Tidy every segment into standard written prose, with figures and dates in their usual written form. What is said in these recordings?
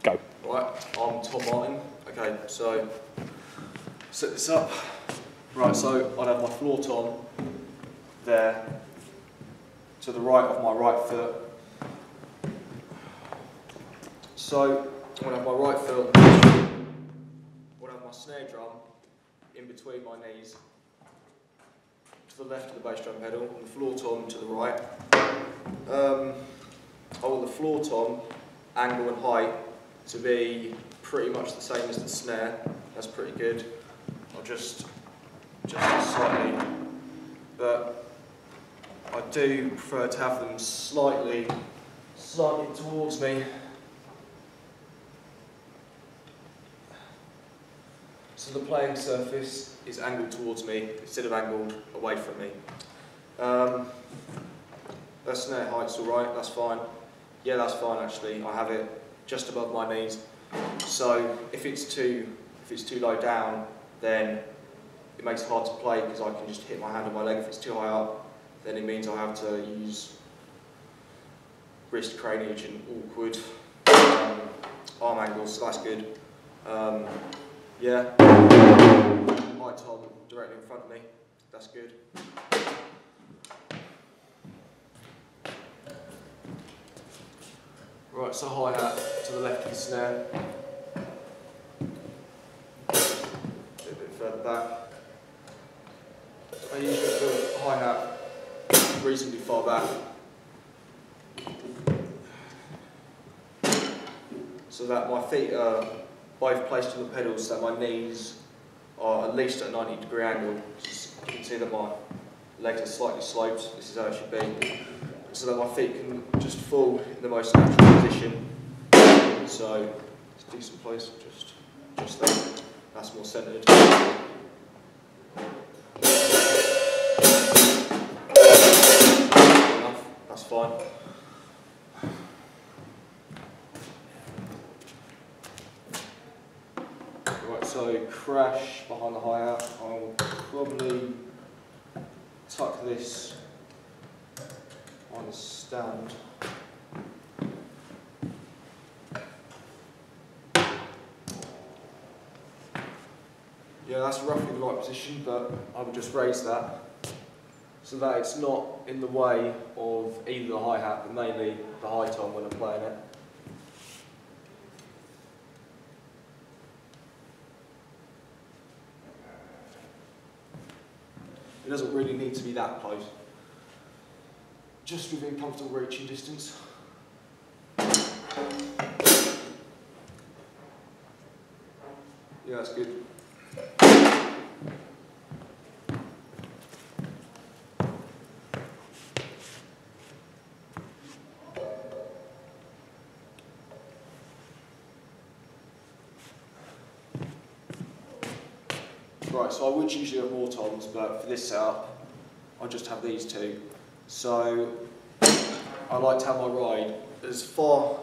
Go. Right, I'm Tom Martin. Okay, so set this up. Right, so I'd have my floor tom there to the right of my right foot. So I'm going to have my right foot, I'm going to have my snare drum in between my knees to the left of the bass drum pedal and the floor tom to the right. I want the floor tom angle and height to be pretty much the same as the snare. That's pretty good. I'll just slightly, but I do prefer to have them slightly towards me. So the playing surface is angled towards me instead of angled away from me. That snare height's alright, that's fine. Yeah, that's fine actually. I have it just above my knees. So if it's too low down, then it makes it hard to play because I can just hit my hand on my leg. If it's too high up, then it means I have to use wrist craneage and awkward arm angles, so that's good. Yeah, my tom directly in front of me, that's good. Right, so hi-hat to the left of the snare. A bit further back. I usually put hi-hat reasonably far back. So that my feet are both placed on the pedals, so my knees are at least at a 90-degree angle. Just, you can see that my legs are slightly sloped. This is how it should be. So that my feet can just fall in the most natural position. So it's a decent place, just there. That's more centred. Enough, that's fine. Right, so crash behind the hi-hat. I'll probably tuck this on the stand. Yeah, that's roughly the right position, but I would just raise that so that it's not in the way of either the hi-hat, but mainly the high tom when I'm playing it. It doesn't really need to be that close. Just within comfortable reaching distance. Yeah, that's good. Right, so I would usually have more toms, but for this setup, I'll just have these two. So I like to have my ride as far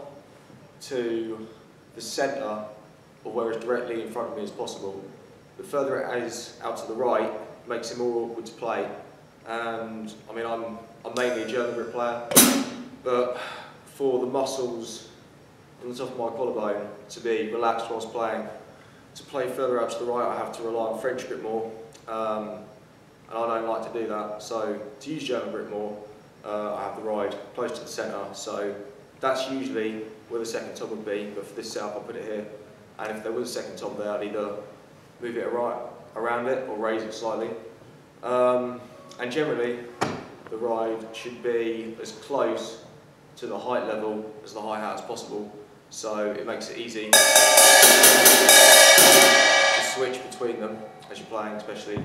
to the centre of where it's directly in front of me as possible. The further it is out to the right, it makes it more awkward to play. And I mean, I'm mainly a German grip player, but for the muscles on the top of my collarbone to be relaxed whilst playing, to play further out to the right, I have to rely on French grip more. And I don't like to do that, so to use German grip more, I have the ride close to the centre, so that's usually where the second tom would be, but for this setup I'll put it here. And if there was a second tom there, I'd either move it around it or raise it slightly. And generally, the ride should be as close to the height level as the hi-hat as possible, so it makes it easy to switch between them as you're playing, especially.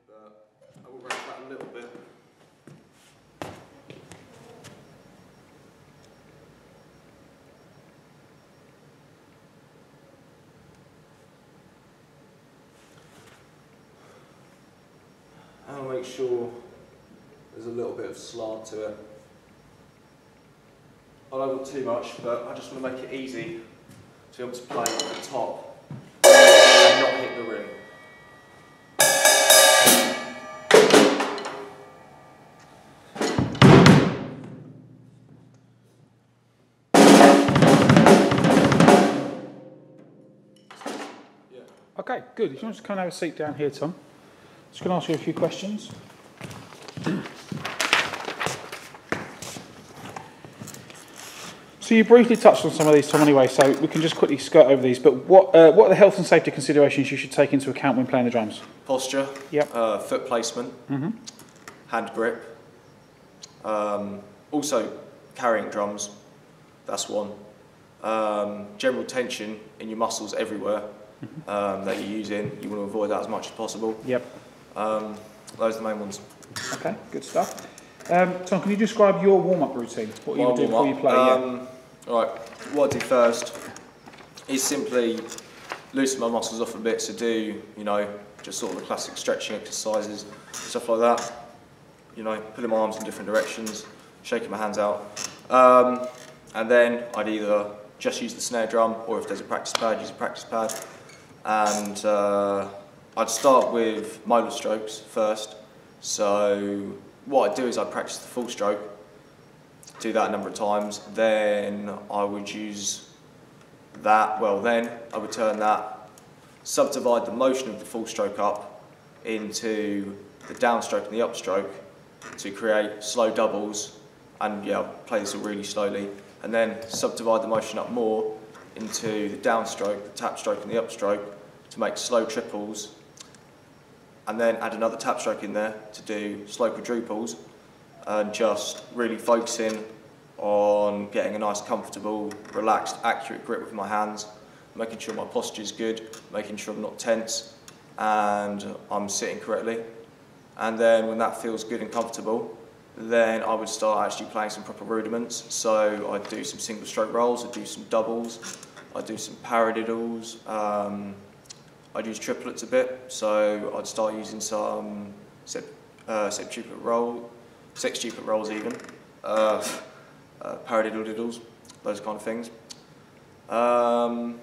But I will raise that a little bit. And I'll make sure there's a little bit of slant to it. I don't want too much, but I just want to make it easy to be able to play at the top and not hit the rim. Okay, good. If you want to come and have a seat down here, Tom. Just going to ask you a few questions. So you briefly touched on some of these, Tom, anyway, so we can just quickly skirt over these. But what are the health and safety considerations you should take into account when playing the drums? Posture, Yep. foot placement, hand grip, also carrying drums, that's one. General tension in your muscles everywhere that you're using, you want to avoid that as much as possible. Yep. Those are the main ones. Okay, good stuff. Tom, can you describe your warm-up routine? What you do before you play? Right, what I do first is simply loosen my muscles off a bit, so do, you know, just sort of the classic stretching exercises, stuff like that. You know, putting my arms in different directions, shaking my hands out. And then I'd either just use the snare drum, or if there's a practice pad, use a practice pad. And I'd start with molar strokes first. So what I'd do is I'd practice the full stroke, do that a number of times, then I would use that, then I would turn that, subdivide the motion of the full stroke up into the downstroke and the upstroke to create slow doubles, and yeah, I'll play this really slowly, and then subdivide the motion up more into the downstroke, the tap stroke and the upstroke to make slow triples, and then add another tap stroke in there to do slow quadruples, and just really focusing on getting a nice, comfortable, relaxed, accurate grip with my hands, making sure my posture is good, making sure I'm not tense and I'm sitting correctly. And then when that feels good and comfortable, then I would start actually playing some proper rudiments. So I'd do some single stroke rolls, I'd do some doubles, I'd do some paradiddles, I'd use triplets a bit, so I'd start using some sextuplet rolls even, paradiddle diddles, those kind of things. And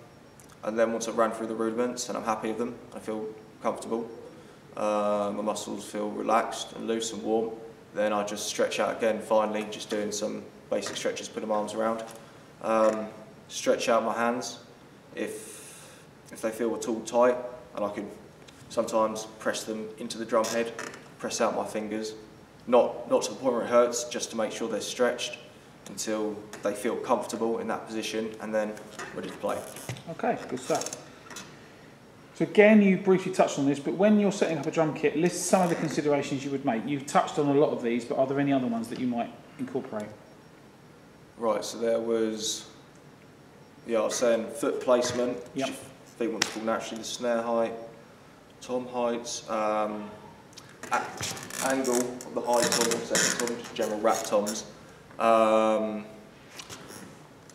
then once I've ran through the rudiments and I'm happy with them, I feel comfortable, my muscles feel relaxed and loose and warm, then I just stretch out again finally, just doing some basic stretches, putting my arms around. Stretch out my hands if they feel at all tight, and I can sometimes press them into the drum head, press out my fingers, not to the point where it hurts, just to make sure they're stretched until they feel comfortable in that position, and then ready to play. Okay, good stuff. So again, you briefly touched on this, but when you're setting up a drum kit, list some of the considerations you would make. You've touched on a lot of these, but are there any other ones that you might incorporate? Right, so there was, I was saying foot placement, yep. Which I think what's called naturally the snare height, tom heights, angle of the high tom, second tom, just general rap toms. I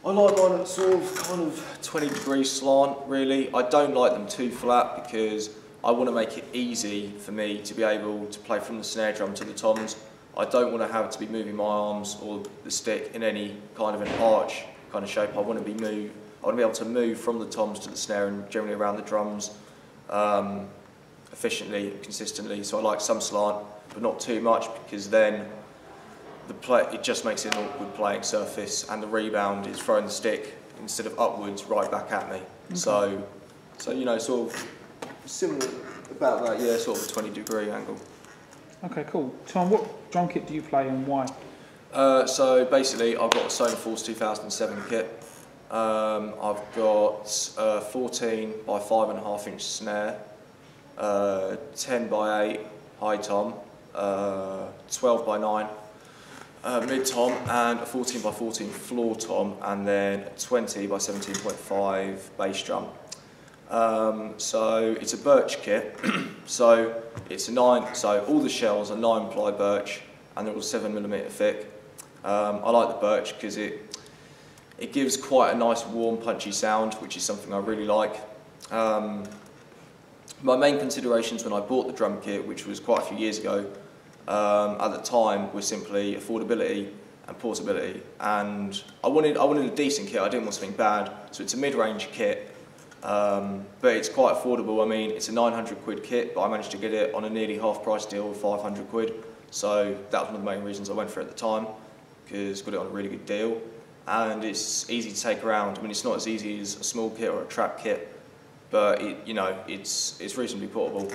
like mine at sort of kind of 20-degree slant, really. I don't like them too flat because I want to make it easy for me to be able to play from the snare drum to the toms. I don't want to have to be moving my arms or the stick in any kind of an arch kind of shape. I want to be able to move from the toms to the snare and generally around the drums efficiently, consistently. So I like some slant, but not too much, because then it just makes it an awkward playing surface, and the rebound is throwing the stick instead of upwards right back at me. Okay. So you know, sort of similar about that, yeah, sort of a 20-degree angle. Okay, cool. Tom, what drum kit do you play and why? So basically, I've got a Sonaforce 2007 kit. I've got a 14 by 5.5 inch snare, 10 by 8 high tom, 12 by 9 mid tom, and a 14 by 14 floor tom, and then a 20 by 17.5 bass drum. So it's a birch kit. So it's so all the shells are 9-ply birch, and they're all 7mm thick. I like the birch because it gives quite a nice warm punchy sound, which is something I really like. My main considerations when I bought the drum kit, which was quite a few years ago, at the time, was simply affordability and portability, and I wanted a decent kit. I didn't want something bad, so it's a mid-range kit, but it's quite affordable. I mean, it's a 900 quid kit, but I managed to get it on a nearly half-price deal of 500 quid, so that was one of the main reasons I went for it at the time, because I got it on a really good deal, and it's easy to take around. I mean, it's not as easy as a small kit or a trap kit, but you know, it's reasonably portable.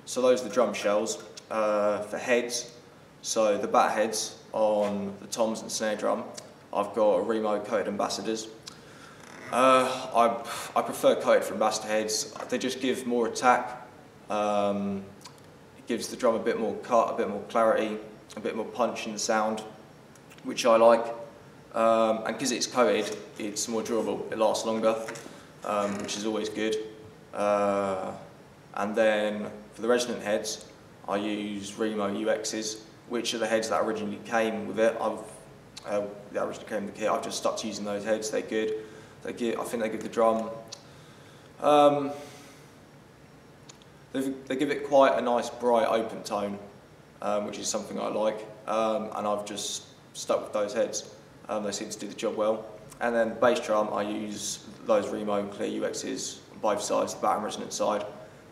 So those are the drum shells. For heads, so the bat heads on the toms and snare drum, I've got Remo coated ambassadors. I prefer coated for ambassador heads. They just give more attack. It gives the drum a bit more cut, a bit more clarity, a bit more punch in the sound, which I like. And because it's coated, it's more durable. It lasts longer, which is always good. And then for the resonant heads, I use Remo UXs, which are the heads that originally came with it. That originally came with the kit. I've just stuck to using those heads. They're good. I think they give the drum. They give it quite a nice, bright, open tone, which is something I like. And I've just stuck with those heads. They seem to do the job well. And then bass drum, I use those Remo clear UXs on both sides, the bat and resonant side.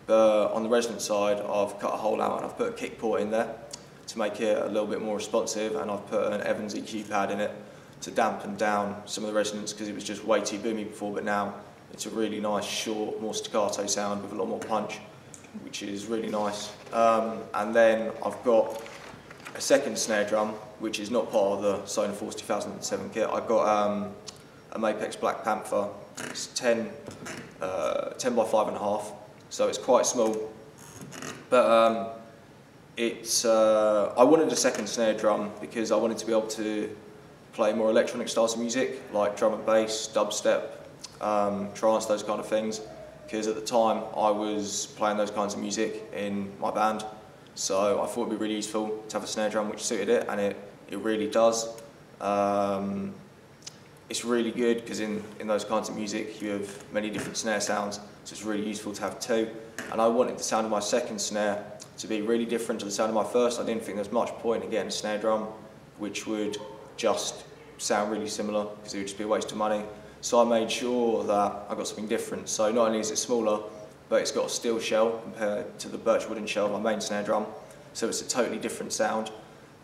On the resonant side, I've cut a hole out and I've put a kick port in there to make it a little bit more responsive, and I've put an Evans EQ pad in it to dampen down some of the resonance because it was just way too boomy before, but now it's a really nice, short, more staccato sound with a lot more punch, which is really nice. And then I've got a second snare drum, which is not part of the Sonarforce 2007 kit. I've got a Mapex Black Panther. It's 10 by 5.5. So it's quite small, but I wanted a second snare drum because I wanted to be able to play more electronic styles of music, like drum and bass, dubstep, trance, those kind of things, because at the time I was playing those kinds of music in my band, so I thought it would be really useful to have a snare drum which suited it, and it really does. It's really good because in those kinds of music you have many different snare sounds, so it's really useful to have two. And I wanted the sound of my second snare to be really different to the sound of my first. I didn't think there's much point in getting a snare drum which would just sound really similar because it would just be a waste of money. So I made sure that I got something different. So not only is it smaller, but it's got a steel shell compared to the birch wooden shell of my main snare drum. So it's a totally different sound.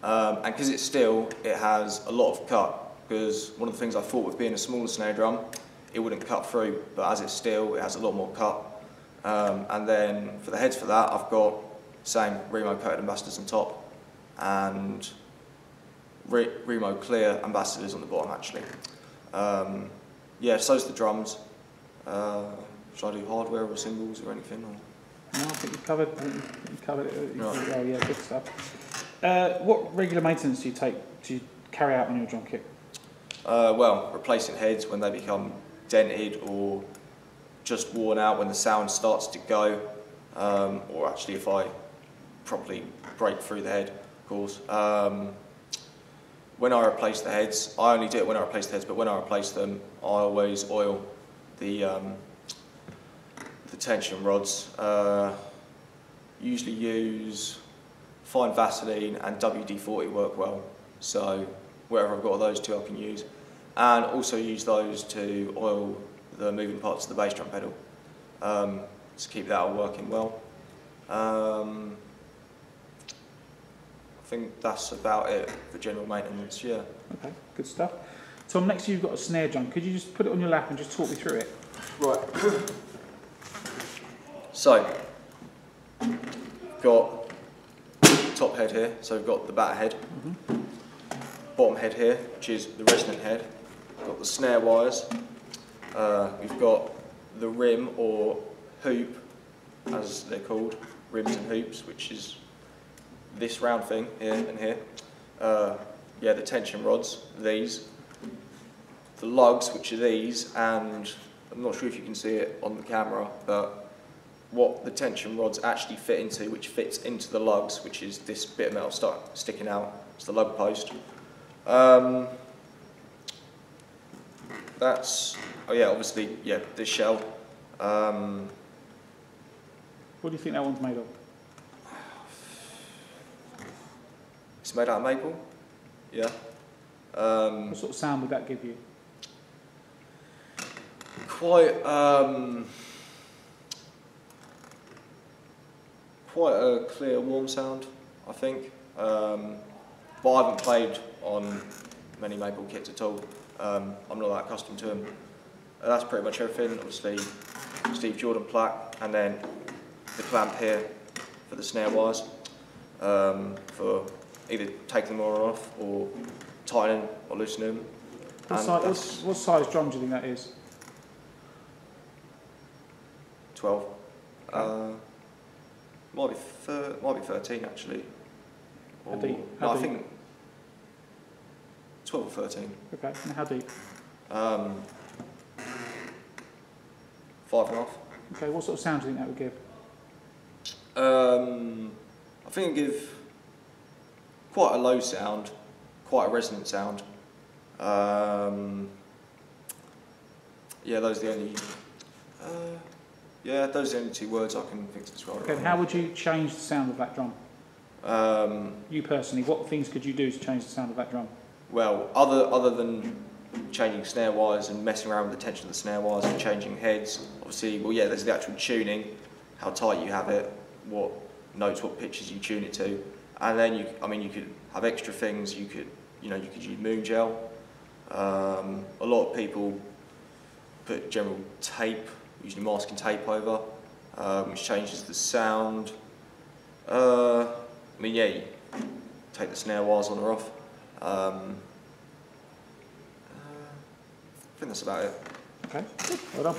And because it's steel, it has a lot of cut. Because one of the things I thought with being a smaller snare drum, it wouldn't cut through, but as it's steel, it has a lot more cut. And then for the heads for that, I've got same Remo coated ambassadors on top, and Remo clear ambassadors on the bottom actually. Yeah, so's the drums. Should I do hardware or symbols or anything? Or? No, I think you've covered it. Right. Oh yeah, good stuff. What regular maintenance do you carry out on your drum kit? Well, replacing heads when they become dented or just worn out when the sound starts to go, or actually if I properly break through the head, of course. When I replace the heads, I only do it when I replace the heads, but when I replace them, I always oil the tension rods. Usually use fine Vaseline and WD-40 work well, so wherever I've got those two I can use. And also use those to oil the moving parts of the bass drum pedal, to keep that all working well. I think that's about it for general maintenance, yeah. Okay, good stuff. Tom, next you've got a snare drum. Could you just put it on your lap and just talk me through it? Right. So, got top head here, so we've got the bat head. Bottom head here, which is the resonant head. We've got the snare wires. We've got the rim or hoop, as they're called, rims and hoops, which is this round thing here and here. Yeah, the tension rods, these. The lugs, which are these, and I'm not sure if you can see it on the camera, but what the tension rods actually fit into, which fits into the lugs, which is this bit of metal sticking out, it's the lug post. That's, oh yeah, obviously, yeah, this shell. What do you think that one's made of? It's made out of maple, yeah. What sort of sound would that give you? Quite a clear, warm sound, I think. But I haven't played on many maple kits at all. I'm not that accustomed to them. That's pretty much everything. Obviously, Steve Jordan plaque, and then the clamp here for the snare wires, for either taking them on or off, or tightening or loosening them. What size drum do you think that is? 12. Might be 13 actually. How deep? No, I think 12 or 13. Okay, and how deep? 5.5. Okay, what sort of sound do you think that would give? I think it'd give quite a low sound, quite a resonant sound. Yeah, those are the only. Yeah, those are the only two words I can think to describe. Okay, and how would you change the sound of that drum? You personally, what things could you do to change the sound of that drum? Well, other than changing snare wires and messing around with the tension of the snare wires and changing heads, obviously, well, yeah, there's the actual tuning, how tight you have it, what notes, what pitches you tune it to, and then you could have extra things. You could use moon gel. A lot of people put general tape, usually masking tape over, which changes the sound. Yeah, you take the snare wires on or off. I think that's about it. Okay, good. Well done.